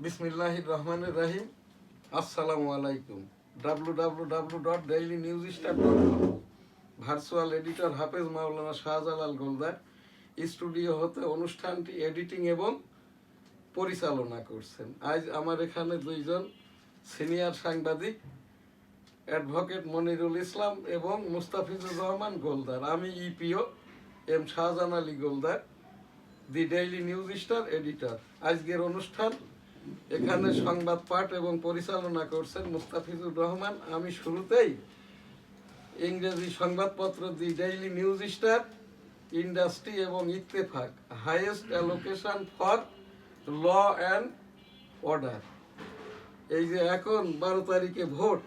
বিসমিল্লাহির রহমানির রহিম। আসসালামু আলাইকুম। www.dailynewsstar.com ভার্চুয়াল এডিটর হাফেজ মাওলানা শাহজালাল গোলদার স্টুডিও হতে অনুষ্ঠানটি এডিটিং এবং পরিচালনা করছেন। আজ আমার এখানে দুইজন সিনিয়র সাংবাদিক, অ্যাডভোকেট মনিরুল ইসলাম এবং মুস্তাফিজুর রহমান গোলদার। আমি ইপিও এম শাহজাহান আলী গোলদার, দি ডেইলি নিউজ স্টার এডিটর। আজকের অনুষ্ঠান এখানে সংবাদ পাঠ এবং পরিচালনা করছেন মুস্তাফিজুর রহমান। আমি শুরুতেই ইংরেজি সংবাদপত্র the Daily News Star, industry এবং Ittefaq highest allocation for law and order. এই যে এখন 12 তারিখে ভোট,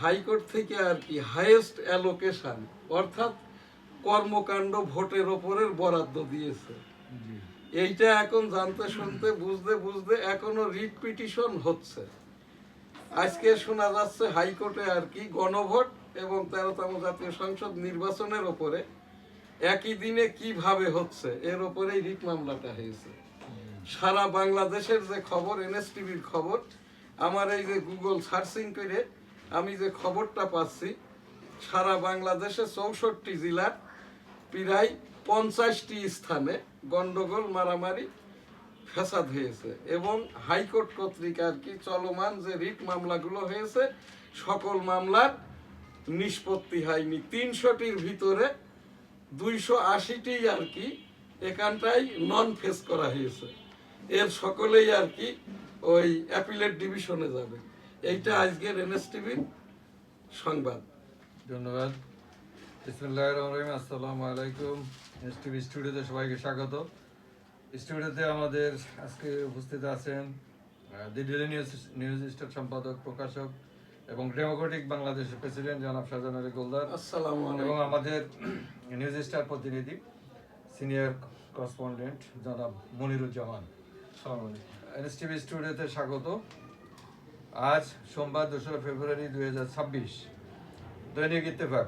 হাইকোর্ট থেকে আর কি হাইয়েস্ট অ্যালোকেশন অর্থাৎ কর্মকাণ্ড ভোটের ওপরের বরাদ্দ দিয়েছে। এইটা এখন জানতে শুনতে বুঝতে বুঝতে এখনো রিট পিটিশন হচ্ছে। আজকে শোনা যাচ্ছে হাইকোর্টে আর কি গণভোট এবং 13তম জাতীয় সংসদ নির্বাচনের ওপরে একই দিনে কিভাবে হচ্ছে এর ওপরেই রিট মামলাটা হয়েছে। সারা বাংলাদেশের যে খবর, এনএসটিভির খবর, আমার এই যে গুগল সার্চিং করে আমি যে খবরটা পাচ্ছি, সারা বাংলাদেশে 64 জেলার প্রায় 50টি স্থানে গন্ডগোল, মারামারি, ফ্যাসাদ হয়েছে এবং হাইকোর্ট কর্তৃক আর কি চলমান যে রিট মামলাগুলো হয়েছে সকল মামলার নিষ্পত্তি হয়নি। 300টির ভিতরে 280টি আর কি এখানটাই নন ফেস করা হয়েছে। এর সকলেই আর কি ওই অ্যাপিলেট ডিভিশনে যাবে। এইটা আজকের এনএসটিভির সংবাদ। ধন্যবাদ। বিসমিল্লাহির রহমানির রহিম। আসসালামু আলাইকুম। এসটিভি স্টুডিওতে সবাইকে স্বাগত। স্টুডিওতে আমাদের আজকে উপস্থিত আছেন দি ডেইলি নিউজ স্টার সম্পাদক, প্রকাশক এবং ডেমোক্রেটিক বাংলাদেশের প্রেসিডেন্ট জনাব শাহজাহান আলী গোলদার, আসসালামু আলাইকুম। এবং আমাদের নিউজ স্টার প্রতিনিধি সিনিয়র করেসপন্ডেন্ট জনাব মনিরুজ্জামান। এনএসটিভি স্টুডিওতে স্বাগত। আজ সোমবার 2 ফেব্রুয়ারি 2026। দৈনিক ইত্তেফাক,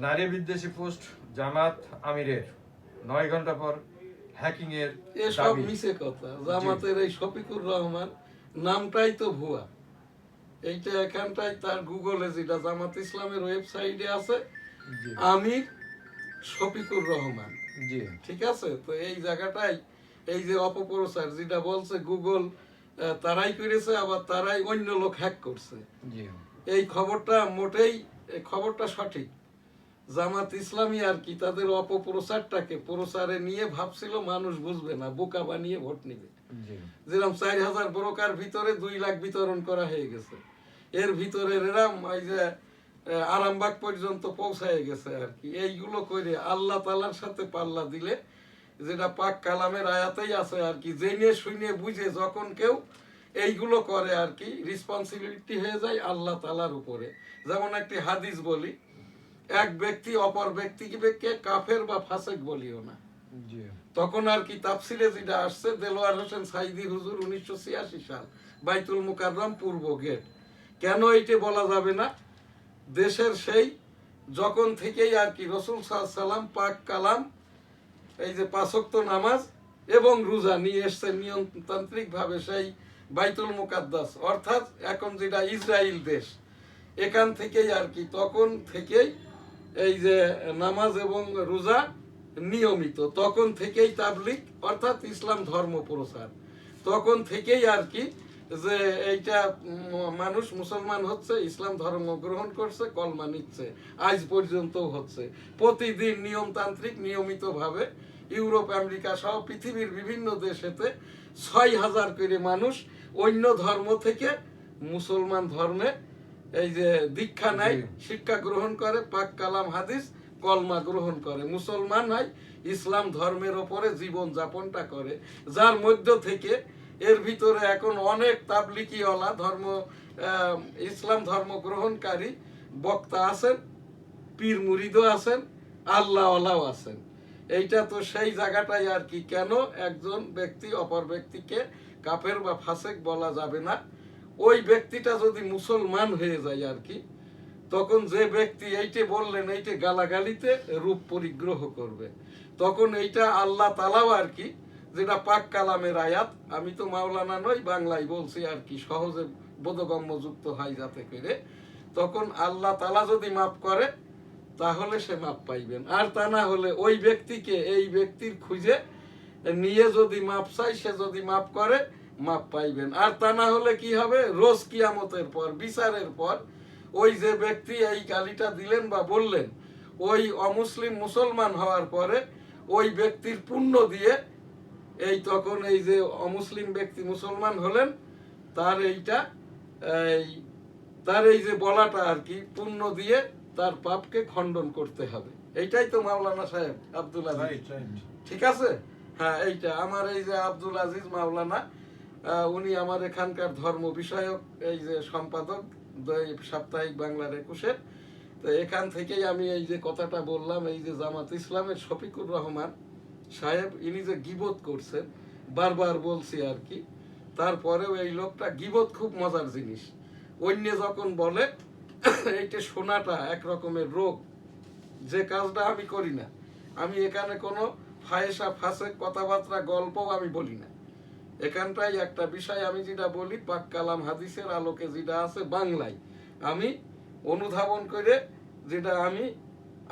নারী বিদ্বেষী পোস্ট জামাত আমিরের, 9 ঘন্টা পর হ্যাকিং এর এসব দাবি। মিছে কথা। জামাতের এই শফিকুর রহমান নামটাই তো ভুয়া। এইটা এখানটাই তার গুগলে যেটা জামাত ইসলামের ওয়েবসাইটে আছে, জি আমির শফিকুর রহমান। জি ঠিক আছে, তো এই জায়গাটাই এই যে অপপ্রচার যেটা বলছে গুগল তারাই করেছে, আবার তারাই অন্য লোক হ্যাক করছে। জি এই খবরটা মোটেই, এই খবরটা সঠিক। জামাত ইসলামী আর কি তাদের অপপ্রচারটাকে প্রচারে নিয়ে ভাবছিল মানুষ বুঝবে না, বোকা বানিয়ে ভোট নিবে। জি যেরকম 4000 ব্রোকার ভিতরে 2 লাখ বিতরণ করা হয়ে গেছে। এর ভিতরে এরাম এই যে আরামবাগ পর্যন্ত পৌঁছায় গেছে আর কি। এইগুলো করে আল্লাহ তাআলার সাথে পাল্লা দিলে, যেটা পাক কালামের আয়াতেই আছে আর কি, জেনে শুনে বুঝে যখন কেউ এইগুলো করে আর কি, রেসপন্সিবিলিটি হয়ে যায় আল্লাহ তাআলার উপরে। যেমন একটি হাদিস বলি, এক ব্যক্তি অপর ব্যক্তিকে কাফের বা ফাসেক বলিও না। জি তখন আর কি তাফসিরে যেটা আসছে, দেলোয়ার হোসেন সাইদি হুজুর 1986 সাল, বাইতুল মুকাররম পূর্ব গেট। কেন এইটা বলা যাবে না? দেশের সেই যখন থেকেই আর কি রাসূল সাল্লাল্লাহু আলাইহি সাল্লাম পাক কালাম, এই যে 5 ওয়াক্ত নামাজ এবং রোজা নিয়ে এসছেন নিয়মতান্ত্রিক ভাবে সেই বাইতুল মুকাদ্দাস, অর্থাৎ এখন যেটা ইসরায়েল দেশ, এখান থেকেই আর কি তখন থেকেই এই যে নামাজ এবং রোজা নিয়মিত, তখন থেকেই তাবলিগ অর্থাৎ ইসলাম ধর্ম প্রচার, তখন থেকেই আর কি যে এইটা মানুষ মুসলমান হচ্ছে, ইসলাম ধর্ম গ্রহণ করছে, কলমা নিচ্ছে, আজ পর্যন্ত হচ্ছে। প্রতিদিন নিয়মতান্ত্রিক নিয়মিত ভাবে ইউরোপ, আমেরিকা সহ পৃথিবীর বিভিন্ন দেশেতে 6000 করে মানুষ অন্য ধর্ম থেকে মুসলমান ধর্মে এই যে দীক্ষা নেয়, শিক্ষা গ্রহণ করে, পাক কালাম হাদিস কলমা গ্রহণ করে, মুসলমান হয়, ইসলাম ধর্মের ওপরে জীবন যাপনটা করে। যার মধ্য থেকে এর ভিতরে এখন অনেক তাবলিগীওয়ালা ধর্ম, ইসলাম ধর্ম গ্রহণকারী বক্তা আছেন, পীর মুরিদও আছেন, আল্লাহওয়ালাও আছেন। এইটা তো সেই জায়গাটাই আর কি, কেন একজন ব্যক্তি অপর ব্যক্তিকে কাফের বা ফাসেক বলা যাবে না। ওই ব্যক্তিটা যদি মুসলমান হয়ে যায় আর কি, তখন যে ব্যক্তি এইটা বললেন এইটা গালাগালিতে রূপ পরিগ্রহ করবে, তখন এইটা আল্লাহ তাআলাও আর কি যেটা পাক কালামের আয়াত, আমি তো মাওলানা নই, বাংলায় বলছি আর কি, সহজে বোধগম্য যুক্ত হয় যাতে করে, তখন আল্লাহ তাআলা যদি মাফ করে তাহলে সে মাপ পাইবেন, আর তা না হলে ওই ব্যক্তিকে এই ব্যক্তির খুঁজে নিয়ে যদি মাপ চাই, সে যদি মাপ করে মাপ পাইবেন, আর তা না হলে কি হবে, রোজ কিয়ামতের পর, বিচারের পর, ওই যে ব্যক্তি এই গালিটা দিলেন বা বললেন, ওই অমুসলিম মুসলমান হওয়ার পরে ওই ব্যক্তির পুণ্য দিয়ে এই তখন এই যে অমুসলিম ব্যক্তি মুসলমান হলেন, তার এইটা এই তার এই যে বলাটা আর কি, পুণ্য দিয়ে তার পাপকে খণ্ডন করতে হবে। এইটাই তো মাওলানা সাহেব আব্দুল আজিজ, ঠিক আছে? হ্যাঁ, এইটা আমার এই যে আব্দুল আজিজ মাওলানা, উনি আমার এখানকার ধর্ম বিষয়ক এই যে সম্পাদক সাপ্তাহিক বাংলার 21-এর। তো এখান থেকেই আমি এই যে কথাটা বললাম, এই যে জামাত ইসলামের শফিকুর রহমান সাহেব ইনি যে গীবত করছেন, বারবার বলছি আর কি, তারপরেও এই লোকটা, গীবত খুব মজার জিনিস, অন্য যখন বলে এইটা শোনাটা এক রকমের রোগ, যে কাজটা আমি করি না। আমি এখানে কোনো ফায়েসা ফাসেক কথাবার্তা গল্পও আমি বলি না, এখানটাই একটা বিষয় আমি যেটা বলি পাক কালাম হাদিসের আলোকে যেটা আছে বাংলায় আমি অনুধাবন করে, যেটা আমি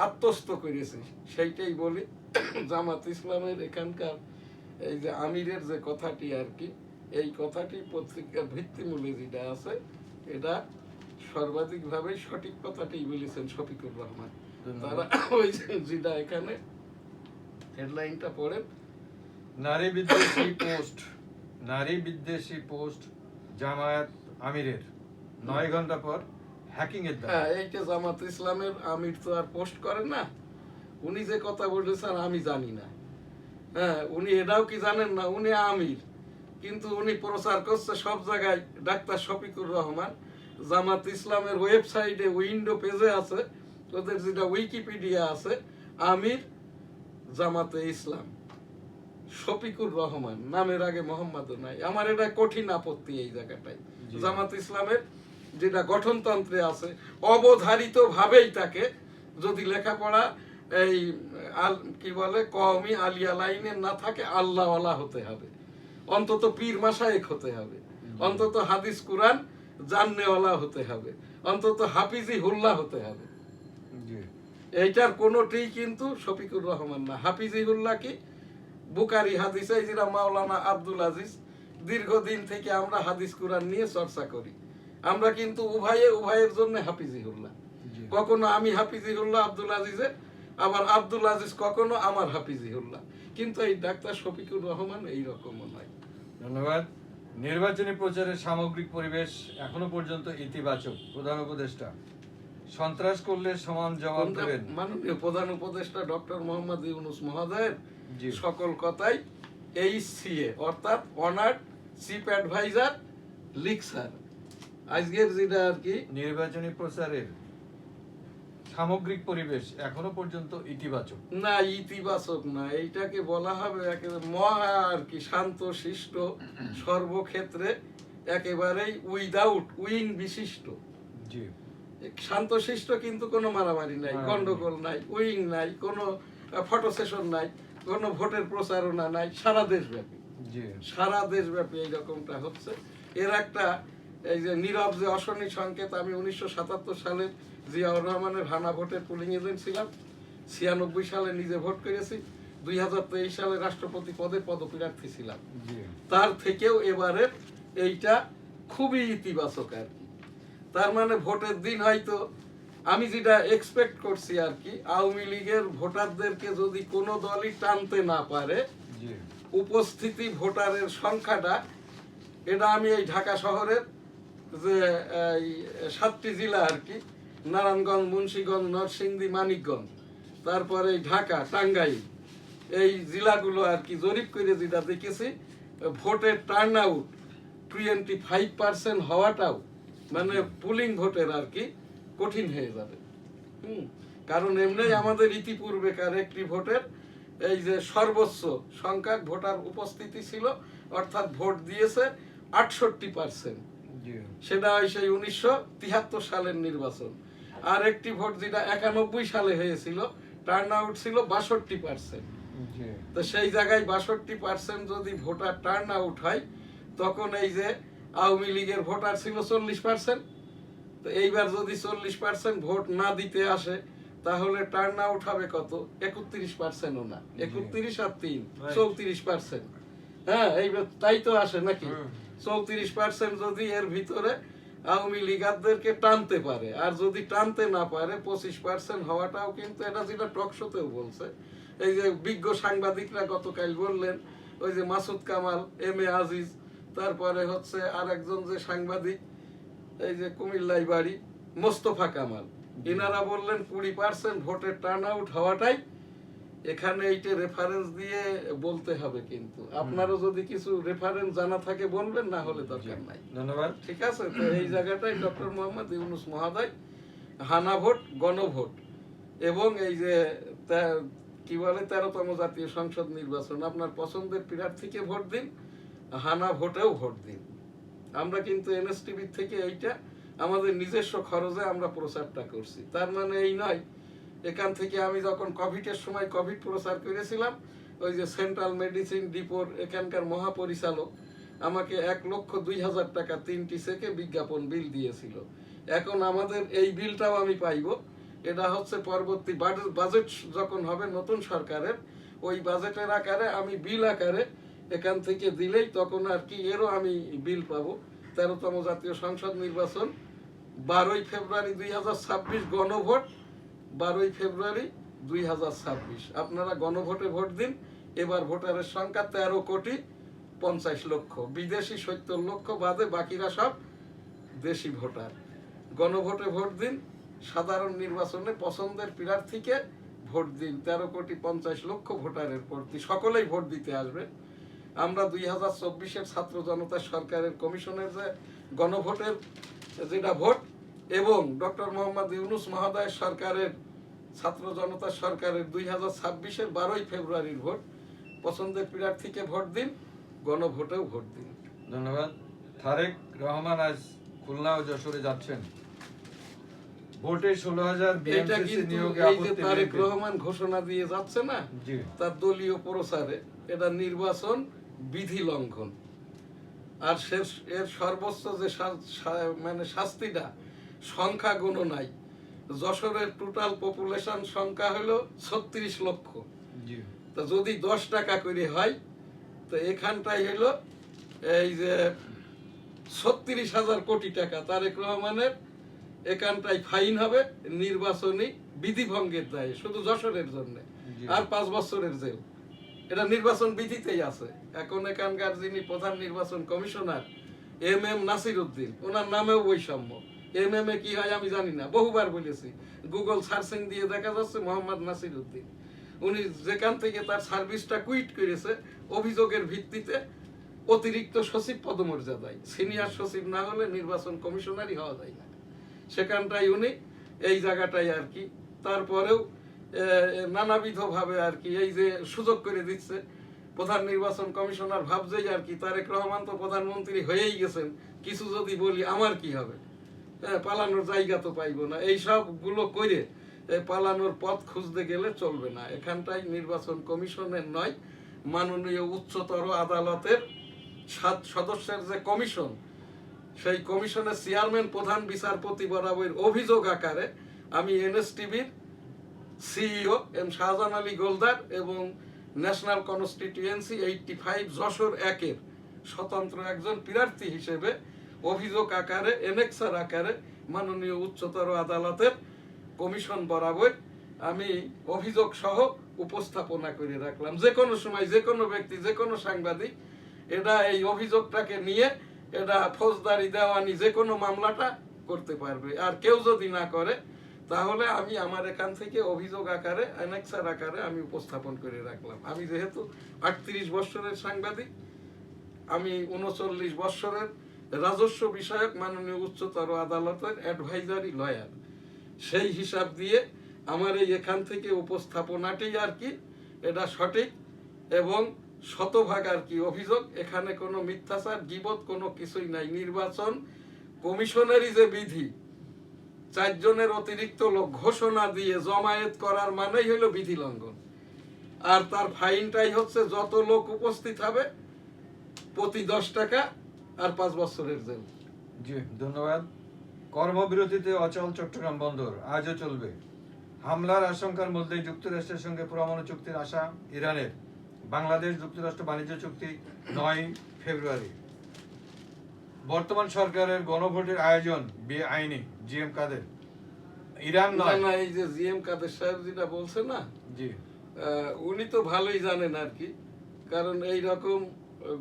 আত্মস্থ করেছি সেইটাই বলি। জামাত ইসলামের এখানকার এই যে আমিরের যে কথাটি আর কি, এই কথাটি পত্রিকার ভিত্তিমূলে যেটা আছে, এটা সর্বাধিকভাবে সঠিক কথাটি বলেছেন শফিকুর রহমান। তারা ওই যেটা এখানে হেডলাইনটা পড়েন, নারী বিদ্বেষী পোস্ট, নারী বিদ্বেষী পোস্ট জামায়াত আমিরের 9 ঘন্টা পর হ্যাকিং এর দাবি। হ্যাঁ, এইটা জামাত ইসলামের আমির তো আর পোস্ট করেন না, উনি যে কথা বলেছেন আমি জানি না। হ্যাঁ, উনি এটাও কি জানেন না, উনি আমির, কিন্তু উনি প্রচার করছে সব জায়গায় ডাক্তার শফিকুর রহমান। জামাত ইসলামের ওয়েবসাইটে উইন্ডো পেজে আছে, ওদের যেটা উইকিপিডিয়া আছে, আমির জামাতে ইসলাম শফিকুর রহমান, নামের আগে মোহাম্মদ নাই। আমার এটা কঠিন আপত্তি এই জায়গাটায়। জামাত ইসলামের যেটা গঠনতন্ত্রে আছে, অবধারিত ভাবেই তাকে যদি লেখাপড়া এই কি বলে কওমি আলিয়া লাইনে না থাকে, আল্লাহওয়ালা হতে হবে, অন্তত পীর মাশায়েখ হতে হবে, অন্তত হাদিস কুরআন জাননেওয়ালা হতে হবে, অন্তত হাফিজি হুল্লাহ হতে হবে। এইটার কোনোটি কিন্তু শফিকুর রহমান না। হাফিজি হুল্লাহ কি বুখারী হাদিস, এই যেটা মাওলানা আব্দুল আজিজ, দীর্ঘদিন থেকে আমরা হাদিস কুরআন নিয়ে চর্চা করি, আমরা কিন্তু উভয়ের জন্য হাফিজিহুল্লাহ। কখনো আমি হাফিজিহুল্লাহ আব্দুল আজিজের, আবার আব্দুল আজিজ কখনো আমার হাফিজিহুল্লাহ, কিন্তু এই ডাক্তার শফিকুর রহমান এইরকমও নয়। ধন্যবাদ। নির্বাচনী প্রচারের সামগ্রিক পরিবেশ এখনো পর্যন্ত ইতিবাচক। প্রধান উপদেষ্টা, সন্ত্রাস করলে সমান জবাব দেবেন। মাননীয় প্রধান উপদেষ্টা ডক্টর মোহাম্মদ ইউনূস মহোদয়ের সকল কথাই HCA অর্থাৎ অনার্ড চিফ অ্যাডভাইজার লিখছেন। আজকের যেটা আর কি, নির্বাচনী প্রচারের সামগ্রিক পরিবেশ এখনো পর্যন্ত ইতিবাচক না, ইতিবাচক না, এইটাকে বলা হবে একেবারে মহা আর কি শান্ত শিষ্ট, সর্বক্ষেত্রে একেবারেই উইদাউট উইং বিশিষ্ট। জি, শান্ত শিষ্ট, কিন্তু কোনো মারামারি নাই, গন্ডগোল নাই, উইং নাই, কোনো ফটো সেশন নাই, কোনো ভোটের প্রচারণা নাই, সারা দেশব্যাপী, সারা দেশব্যাপী এইরকমটা হচ্ছে। এর একটা এই যে নীরব যে অশনি সংকেত, আমি 1977 সালের জিয়াউর রহমানের হানা ভোটের পুলিং এজেন্ট ছিলাম, 96 সালে নিজে ভোট করেছি, 2023 সালে রাষ্ট্রপতি পদে পদপ্রার্থী ছিলাম, তার থেকেও এবারের এইটা খুবই ইতিবাচক আর কি। তার মানে ভোটের দিন হয়তো আমি যেটা এক্সপেক্ট করছি আর কি, আওয়ামী লীগের ভোটারদেরকে যদি কোনো দলই টানতে না পারে, উপস্থিতি ভোটারের সংখ্যাটা, এটা আমি এই ঢাকা শহরের যে 7টি জেলা আর কি, নারায়ণগঞ্জ, মুন্সিগঞ্জ, নরসিংদী, মানিকগঞ্জ, তারপরে ঢাকা, টাঙ্গাইল, এই জেলাগুলো আর কি জরিপ করে যেটা দেখেছি, ভোটের টার্ন আউট 25% হওয়াটাও মানে পুলিং ভোটের আর কি কঠিন হয়ে যাবে। কারণ এমনি আমাদের ইতিপূর্বেকার একটি ভোটের এই যে সর্বোচ্চ সংখ্যক ভোটার উপস্থিতি ছিল, অর্থাৎ ভোট দিয়েছে 68%, সেটা হয় সেই 1973 সালের নির্বাচন। আর একটি ভোট যেটা 91 সালে হয়েছিল, টার্ন আউট ছিল 62%, জি তো সেই জায়গায় 62% যদি ভোটার টার্ন আউট হয়, তখন এই যে আওয়ামী লীগের ভোটার ছিল 40%, তো এইবার যদি 40% ভোট না দিতে আসে, তাহলে টার্ন আউট হবে কত? 31%ও না, 31 আর 3 34%। হ্যাঁ, এইবার তাই তো আসে নাকি? 34% যদি এর ভিতরে আওয়ামী লীগারদেরকে টানতে পারে, আর যদি টানতে না পারে 25% হওয়াটাও কিন্তু, এটা যেটা টক শোতেও বলছে, এই যে বিজ্ঞ সাংবাদিকরা গতকাল বললেন, ওই যে মাসুদ কামাল, এম এ আজিজ, তারপরে হচ্ছে আর একজন যে সাংবাদিক, এই যে কুমিল্লায় বাড়ি, মোস্তফা কামাল, ইনারা বললেন 20% ভোটের টার্ন আউট হওয়াটাই এখানে, এইটা রেফারেন্স দিয়ে বলতে হবে। কিন্তু আপনারও যদি কিছু রেফারেন্স জানা থাকে বলবেন, না হলে দরকার নাই। ধন্যবাদ। ঠিক আছে, তো এই জায়গাটায় ডক্টর মোহাম্মদ ইউনূস মহোদয় হানা ভোট, গণভোট এবং এই যে কি বলে 13তম জাতীয় সংসদ নির্বাচন, আপনার পছন্দের প্রার্থীকে ভোট দিন, হানা ভোটেও ভোট দিন। আমরা কিন্তু এনএসটিভি থেকে এইটা আমাদের নিজস্ব খরচে আমরা প্রচারটা করছি। তার মানে এই নয়, এখান থেকে আমি যখন কোভিডের সময় কোভিড প্রচার করেছিলাম, ওই যে সেন্ট্রাল মেডিসিন ডিপোর এখানকার মহাপরিচালক আমাকে 1,02,000 টাকা 3টি চেকে বিজ্ঞাপন বিল দিয়েছিল। এখন আমাদের এই বিলটাও আমি পাইব, এটা হচ্ছে পরবর্তী বাজেট যখন হবে নতুন সরকারের, ওই বাজেটের আকারে আমি বিল আকারে এখান থেকে দিলেই তখন আর কি এরও আমি বিল পাবো। 13তম জাতীয় সংসদ নির্বাচন 12ই ফেব্রুয়ারি 2026, গণভোট 12ই ফেব্রুয়ারি 2026। আপনারা গণভোটে ভোট দিন। এবার ভোটারের সংখ্যা 13,50,00,000, বিদেশি 70 লক্ষ বাদে বাকিরা সব দেশি ভোটার। গণভোটে ভোট দিন, সাধারণ নির্বাচনে পছন্দের প্রার্থীকে ভোট দিন। 13,50,00,000 ভোটারের প্রতি সকলেই ভোট দিতে আসবে। আমরা 2024-এর ছাত্র জনতা সরকারের কমিশনের যে গণভোটের যেটা ভোট, এবং ডক্টর মোহাম্মদ ইউনূস মহোদয়ের সরকারের ছাত্র জনতা সরকারের 2026-এর 12ই ফেব্রুয়ারির ভোট, পছন্দের প্রার্থীকে ভোট দিন, গণভোটেও ভোট দিন। ধন্যবাদ। তারেক রহমান আজ খুলনা ও যশোরে যাচ্ছেন। ভোটে 16,000 এটা বিএমসিসি কিন্তু নিয়োগে এই যে আপত্তি তারেক বিএনপির। রহমান ঘোষণা দিয়ে যাচ্ছে না, জি তার দলীয় প্রচারে, এটা নির্বাচন বিধি লঙ্ঘন। আর এর সর্বোচ্চ যে মানে শাস্তিটা সংখ্যা গণনায়, যশোরের টোটাল পপুলেশন সংখ্যা হলো 36 লক্ষ। জি তো যদি 10 টাকা করে হয়, তো এখানটাই হলো এই যে 36,000 কোটি টাকা তারেক রহমানের এখানটাই ফাইন হবে নির্বাচনী বিধি ভঙ্গের দায়ে, শুধু যশোরের জন্য, আর 5 বছরের জেল। এটা নির্বাচন বিধিতেই আছে। এখন এখানকার যিনি প্রধান নির্বাচন কমিশনার এম নাসির উদ্দিন, ওনার নামেও বৈষম্য। এম এ কি হয় আমি জানি না, বহুবার বলেছি, গুগল সার্চিং দিয়ে দেখা যাচ্ছে মোহাম্মদ নাসির উদ্দিন। উনি যেখান থেকে তার সার্ভিসটা কুইট করেছে অভিযোগের ভিত্তিতে, অতিরিক্ত সচিব পদমর্যাদায়, সিনিয়র সচিব না হলে নির্বাচন কমিশনারই হওয়া যায় না, সেখানটাই উনি এই জায়গাটাই আর কি। তারপরেও নানাবিধ ভাবে আর কি এই যে সুযোগ করে দিচ্ছে প্রধান নির্বাচন কমিশনার, ভাবছেই আর কি তারেক রহমান তো প্রধানমন্ত্রী হয়েই গেছেন, কিছু যদি বলি আমার কি হবে, পালানোর জায়গা তো পাইব না, এই সব গুলো করে পালানোর পথ খুঁজতে গেলে চলবে না। এখানটাই নির্বাচন কমিশনের নয়, মাননীয় উচ্চতর আদালতের 7 সদস্যের যে কমিশন, সেই কমিশনের চেয়ারম্যান প্রধান বিচারপতি বরাবর অভিযোগ আকারে আমি এনএসটিভির সিইও এম শাহজাহান আলী গোলদার এবং ন্যাশনাল কনস্টিটিউয়েন্সি 85 যশোর 1-এর স্বতন্ত্র একজন প্রার্থী হিসেবে অভিযোগ আকারে, এনেক্সার আকারে মাননীয় উচ্চতর আদালতের কমিশন বরাবর আমি অভিযোগ সহ উপস্থাপনা করে রাখলাম। যে কোনো সময় যে কোনো ব্যক্তি, যে কোনো সাংবাদিক এটা এই অভিযোগটাকে নিয়ে এটা ফৌজদারি, দেওয়ানি যে কোনো মামলাটা করতে পারবে। আর কেউ যদি না করে, তাহলে আমি আমার এখান থেকে অভিযোগ আকারে, অ্যানেক্সার আকারে আমি উপস্থাপন করে রাখলাম। আমি যেহেতু 38 বছরের সাংবাদিক, আমি 39 বছরের রাজস্ব বিষয়ক মাননীয় উচ্চতর আদালতের অ্যাডভাইজারি লয়ার, সেই হিসাব দিয়ে আমার এই এখান থেকে উপস্থাপনাটি আর কি এটা সঠিক এবং শতভাগ আর কি অভিযোগ। এখানে কোনো মিথ্যাচার, গীবত কোনো কিছুই নাই। নির্বাচন কমিশনেরই যে বিধি, 4 জনের অতিরিক্ত লোক ঘোষণা দিয়ে জমায়েত করার মানেই হলো বিধি লঙ্ঘন। আর তার ফাইনটাই হচ্ছে যত লোক উপস্থিত হবে প্রতি 10 টাকা আর 5 বছরের জেল। জি ধন্যবাদ। কর্মবিরতিতে অচল চট্টগ্রাম বন্দর আজও চলবে। হামলার আশঙ্কার মধ্যেই যুক্তরাষ্ট্রের সঙ্গে পরমাণু চুক্তির আশা ইরানের। বাংলাদেশ যুক্তরাষ্ট্র বাণিজ্য চুক্তি 9 ফেব্রুয়ারি। বর্তমান সরকারের গণভোটের আয়োজন বেআইনি, জিএম কাদের। ইরান না নয়। না, এই যে জিএম কাদের সাহেব যেটা বলছে না, জি উনি তো ভালোই জানেন আর কি, কারণ এই রকম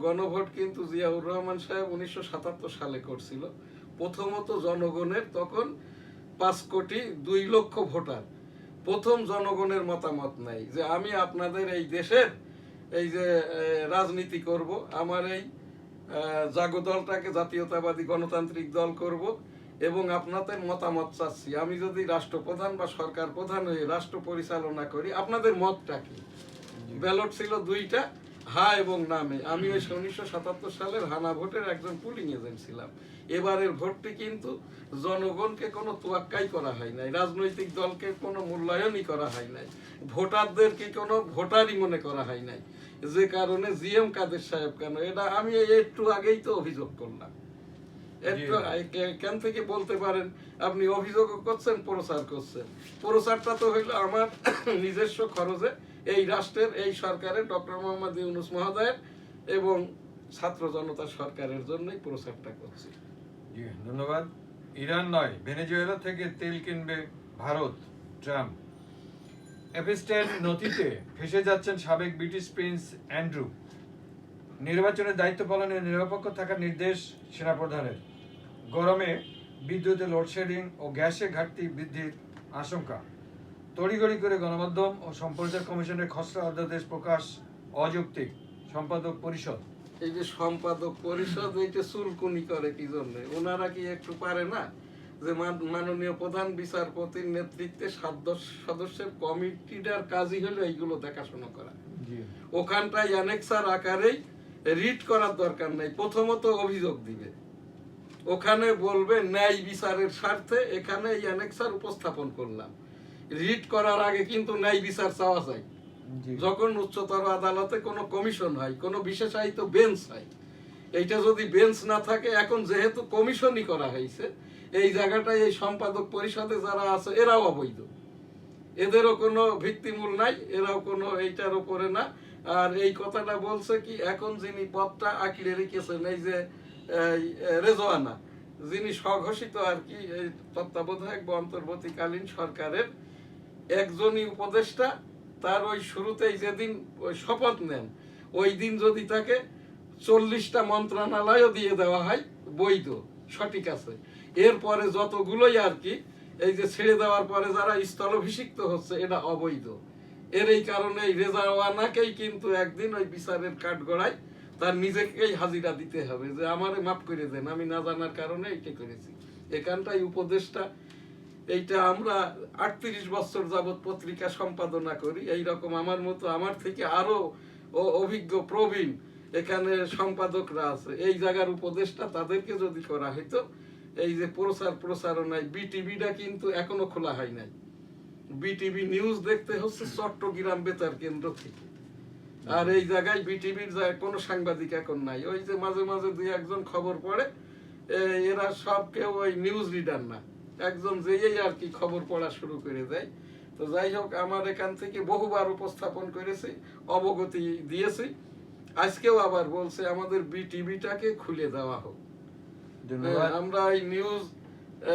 গণভোট কিন্তু জিয়াউর রহমান সাহেব 1977 সালে করছিল। প্রথমত জনগণের তখন 5,02,00,000 ভোটার, প্রথম জনগণের মতামত নাই যে আমি আপনাদের এই দেশের এই যে রাজনীতি করব, আমার এই জাগো দলটাকে জাতীয়তাবাদী গণতান্ত্রিক দল করব এবং আপনাদের মতামত চাচ্ছি। আমি যদি রাষ্ট্রপ্রধান বা সরকার প্রধান হয়ে রাষ্ট্র পরিচালনা করি, আপনাদের মতটা কি? ব্যালট ছিল 2টা, হা এবং নামে। আমি ওই 1977 সালের হানা ভোটের একজন পুলিং এজেন্ট ছিলাম। এবারের ভোটটি কিন্তু জনগণকে কোনো তোয়াক্কাই করা হয় নাই, রাজনৈতিক দলকে কোনো মূল্যায়নই করা হয় নাই, ভোটারদেরকে কোনো ভোটারই মনে করা হয় নাই। যে কারণে জিএম কাদের সাহেব কেন, এটা আমি একটু আগেই তো অভিযোগ করলাম। একটু কেন থেকে বলতে পারেন আপনি অভিযোগ করছেন, প্রচার করছেন। প্রচারটা তো হইলো আমার নিজস্ব খরচে এই রাষ্ট্রের, এই সরকারের, ডক্টর মোহাম্মদ ইউনূস মহোদয়ের এবং ছাত্র জনতা সরকারের জন্যই প্রচারটা করছি। জি ধন্যবাদ। ইরান নয়, ভেনেজুয়েলা থেকে তেল কিনবে ভারত, ট্রাম্প। এপস্টাইন নথিতে ফেসে যাচ্ছেন সাবেক ব্রিটিশ প্রিন্স অ্যান্ড্রু। নির্বাচনের দায়িত্ব পালনে নিরপেক্ষ থাকার নির্দেশ সেনাপ্রধানের। গরমে বিদ্যুতের লোডশেডিং ও গ্যাসের ঘাটতি বৃদ্ধির আশঙ্কা। তড়িঘড়ি করে গণমাধ্যম ও সম্প্রচার কমিশনের খসড়া অধ্যাদেশ প্রকাশ অযৌক্তিক। সম্পাদক পরিষদ। এই যে সম্পাদক পরিষদ, এইটা চুলকুনি করে কি জন্য? ওনারা কি একটু পারে না যে মাননীয় প্রধান বিচারপতির নেতৃত্বে 7 সদস্যের কমিটিটার কাজই হলো এইগুলো দেখাশোনা করা। ওখানটায় অ্যানেক্সার আকারেই রিট করার দরকার নেই, প্রথমত অভিযোগ দিবে, ওখানে বলবে ন্যায় বিচারের স্বার্থে এখানে এই অ্যানেক্সার উপস্থাপন করলাম। রিট করার আগে কিন্তু ন্যায় বিচার চাওয়া যায়। যখন উচ্চতর আদালতে কোনো কমিশন হয়, কোনো বিশেষায়িত বেঞ্চ হয়, এইটা যদি বেঞ্চ না থাকে, এখন যেহেতু কমিশনই করা হয়েছে, এই জায়গাটায় এই সম্পাদক পরিষদে যারা আছে এরাও অবৈধ, এদেরও কোনো ভিত্তিমূল নাই, এরাও কোনো এইটার উপরে না। আর এই কথাটা বলছে কি, এখন যিনি পদটা আঁকড়ে রেখেছেন, এই যে রেজওয়ানা, যিনি স্বঘোষিত আর কি এই তত্ত্বাবধায়ক বা অন্তর্বর্তীকালীন সরকারের একজনই উপদেষ্টা, তার ওই শুরুতেই যেদিন ওই শপথ নেন, ওই দিন যদি তাকে 40টা মন্ত্রণালয়ও দিয়ে দেওয়া হয়, বৈধ, সঠিক আছে। এরপরে যতগুলোই আর কি এই যে ছেড়ে দেওয়ার পরে যারা স্থলাভিষিক্ত হচ্ছে, এটা অবৈধ। এর এই কারণে রেজাওয়ানাকেই কিন্তু একদিন ওই বিচারের কাঠগড়ায় তার নিজেকেই হাজিরা দিতে হবে যে আমারে মাফ করে দেন, আমি না জানার কারণে এইটা করেছি। এখানটাই উপদেশটা, এইটা আমরা 38 বছর যাবৎ পত্রিকা সম্পাদনা করি। এইরকম আমার মতো, আমার থেকে আরো অভিজ্ঞ প্রবীণ এখানে সম্পাদকরা আছে। এই জায়গার উপদেশটা তাদেরকে যদি করা হইতো, এই যে প্রচারণায় বিটিভিটা কিন্তু এখনো খোলা হয় নাই। বিটিভি নিউজ দেখতে হচ্ছে চট্টগ্রাম বেতার কেন্দ্র থেকে। আর এই জায়গায় বিটিভির কোনো সাংবাদিক এখন নাই। ওই যে মাঝে মাঝে 2-1 খবর পড়ে, এরা সব কেউ ওই নিউজ রিডার না, একজন যেই আর কি খবর পড়া শুরু করে দেয়। তো যাই হোক, আমার এখান থেকে বহুবার উপস্থাপন করেছি, অবগতি দিয়েছি। আজকেও আবার বলছে আমাদের বিটিভিটাকে খুলে দেওয়া হোক। আমরা এই নিউজ,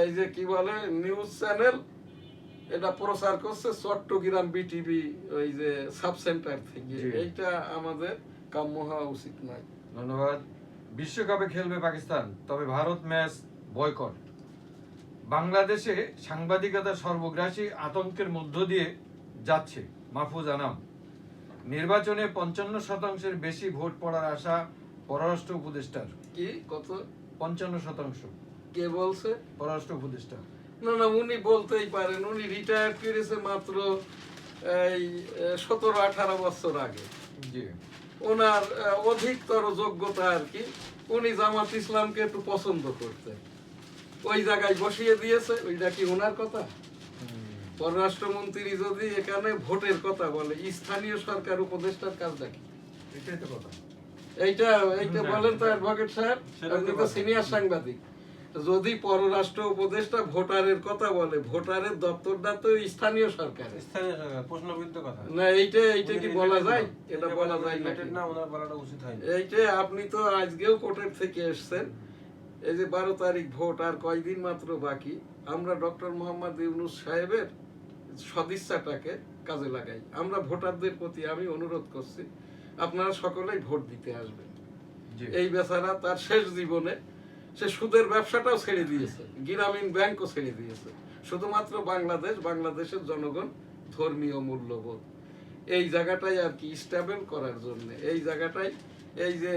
এই যে কি বলে নিউজ চ্যানেল, এটা প্রচার করছে চট্টগ্রাম বিটিভি ওই যে সাব সেন্টার থেকে। এইটা আমাদের কাম্য হওয়া উচিত নয়। ধন্যবাদ। বিশ্বকাপে খেলবে পাকিস্তান, তবে ভারত ম্যাচ বয়কট। বাংলাদেশে সাংবাদিকতা সর্বগ্রাসী আতঙ্কের মধ্য দিয়ে যাচ্ছে। মাহফুজ আনাম। নির্বাচনে 55% বেশি ভোট পড়ার আশা পররাষ্ট্র উপদেষ্টার। কি কত? 55%। কে বলছে? পররাষ্ট্র উপদেষ্টা। না না, উনি বলতেই পারেন, উনি রিটায়ার করেছে মাত্র এই 17-18 বছর আগে। জি। ওনার অধিকতর যোগ্যতা আর কি, উনি জামাত ইসলামকে একটু পছন্দ করতেন, ওই জায়গায় বসিয়ে দিয়েছে। ওইটা কি ওনার কথা? পররাষ্ট্রমন্ত্রী যদি এখানে ভোটের কথা বলে, স্থানীয় সরকার উপদেষ্টার কাজটা কি? এটাই তো কথা। এইটা এইটা বলেন তো অ্যাডভোকেট সাহেব, আপনি তো সিনিয়র সাংবাদিক। যদি পররাষ্ট্র উপদেষ্টা ভোটারের কথা বলে, ভোটারের দপ্তরটা তো স্থানীয় সরকার। স্থানীয় সরকার প্রশ্নবিদ্ধ কথা না, এইটা কি বলা যায়? এটা বলা যায় না। রিলেটেড না, ওনার বলাটা উচিত হয়নি। এইটা আপনি তো আজকেও কোর্টের থেকে এসেছেন। এই যে 12 তারিখ ভোট, আর কয়দিন মাত্র বাকি। আমরা ডক্টর মোহাম্মদ ইউনূস সাহেবের সদিচ্ছাটাকে কাজে লাগাই। আমরা ভোটারদের প্রতি আমি অনুরোধ করছি, আপনারা সকলেই ভোট দিতে আসবেন। জি। এই বেচারা তার শেষ জীবনে সে সুদের ব্যবসাটাও ছেড়ে দিয়েছে, গ্রামীণ ব্যাংকও ছেড়ে দিয়েছে, শুধুমাত্র বাংলাদেশের জনগণ ধর্মীয় মূল্যবোধ এই জায়গাটাই আর কি স্টেবল করার জন্য, এই জায়গাটাই এই যে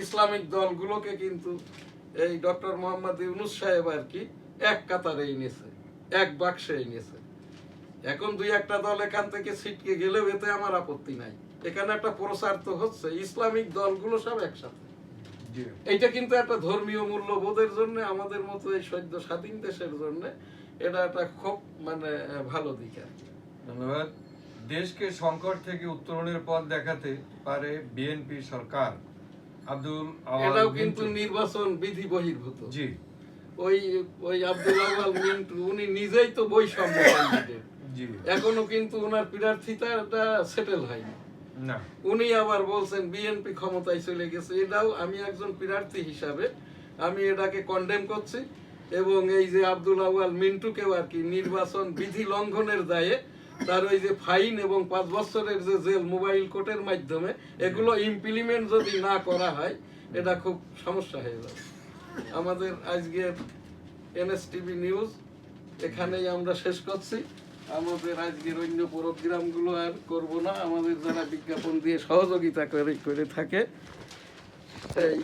ইসলামিক দলগুলোকে কিন্তু এই ডক্টর মোহাম্মদ ইউনূস সাহেব আর কি এক কাতারে এনেছে, এক বাক্সে এনেছে। এখন দুই একটা দল এখান থেকে ছিটকে গেলেও এতে আমার আপত্তি নাই। এখানে একটা প্রচার তো হচ্ছে, ইসলামিক দলগুলো সব একসাথে। জি। এইটা কিন্তু একটা ধর্মীয় মূল্যবোধের জন্য, আমাদের মতো এই সদ্য স্বাধীন দেশের জন্য এটা একটা খুব মানে ভালো দিক আর কি। ধন্যবাদ। দেশকে সংকট থেকে উত্তরণের পথ দেখাতে পারে বিএনপি সরকার। আব্দুল আওয়াল এটাও মিন্টু। কিন্তু নির্বাচন বিধি বহির্ভূত। জি। ওই ওই আব্দুল আওয়াল মিন্টু উনি নিজেই তো বৈষম্য ক্যান্ডিডেট, জি। এখনো কিন্তু ওনার প্রার্থিতাটা সেটেল হয়নি। না। উনি আবার বলছেন বিএনপি ক্ষমতায় চলে গেছে। এটাও আমি একজন প্রার্থী হিসাবে আমি এটাকে কন্ডেম করছি, এবং এই যে আব্দুল আওয়াল মিন্টুকেও আর কি নির্বাচন বিধি লঙ্ঘনের দায়ে তার ওই যে ফাইন এবং 5 বছরের যে জেল মোবাইল কোর্টের মাধ্যমে এগুলো ইমপ্লিমেন্ট যদি না করা হয়, এটা খুব সমস্যা হয়ে যাবে। আমাদের আজকের এনএসটিভি নিউজ এখানেই আমরা শেষ করছি। আমাদের আজকের অন্য প্রোগ্রামগুলো আর করব না। আমাদের যারা বিজ্ঞাপন দিয়ে সহযোগিতা করে থাকে এই